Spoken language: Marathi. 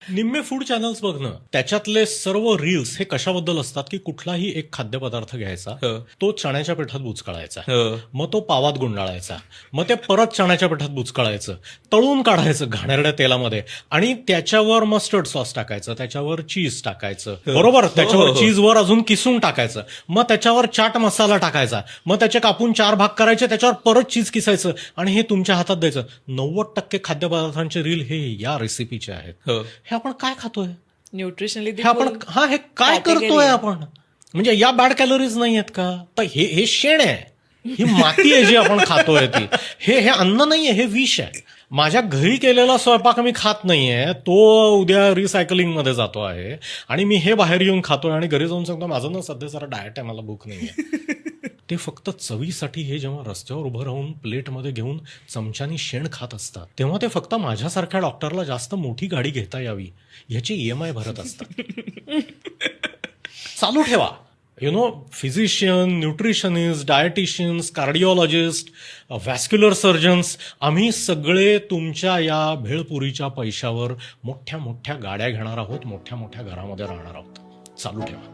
निम्मे फूड चॅनल्स बघ ना, त्याच्यातले सर्व रील्स हे कशाबद्दल असतात की कुठलाही एक खाद्यपदार्थ घ्यायचा, तो चण्याच्या पिठात बुचकळायचा, मग तो पावात गुंडाळायचा, मग ते परत चण्याच्या पिठात बुचकळायचं, तळून काढायचं घाणेरड्या तेलामध्ये आणि त्याच्यावर मस्टर्ड सॉस टाकायचं, त्याच्यावर चीज टाकायचं, बरोबर, त्याच्यावर चीजवर अजून किसून टाकायचं, मग त्याच्यावर चाट मसाला टाकायचा, मग त्याचे कापून 4 भाग करायचे, त्याच्यावर परत चीज किसायचं आणि हे तुमच्या हातात द्यायचं. 90% खाद्यपदार्थांचे रील हे या रेसिपीचे आहेत. हे आपण काय खातोय? न्यूट्रिशनली हे आपण हे काय करतोय आपण? म्हणजे या बॅड कॅलरीज नाही आहेत का? तर हे शेण आहे, ही माती आहे जी आपण खातोय ती. हे अन्न नाहीये, हे विष आहे. माझ्या घरी केलेला स्वयंपाक मी खात नाहीये, तो उद्या रिसायकलिंग मध्ये जातो आहे आणि मी हे बाहेर येऊन खातोय आणि घरी जाऊन सांगतो माझं ना सध्या जरा डाएट आहे, मला भूक नाहीये. ते फक्त चवीसाठी हे जेव्हा रस्त्यावर उभं राहून प्लेटमध्ये घेऊन चमच्यानी शेण खात असतात, तेव्हा ते फक्त माझ्यासारख्या डॉक्टरला जास्त मोठी गाडी घेता यावी याची EMI भरत असतात. चालू ठेवा. Physician, nutritionist, dieticians, cardiologist, vascular surgeons, आम्ही सगळे तुमच्या या भेळपुरीच्या पैशावर मोठ्या मोठ्या गाड्या घेणार आहोत, मोठ्या मोठ्या घरामध्ये राहणार आहोत. चालू ठेवा.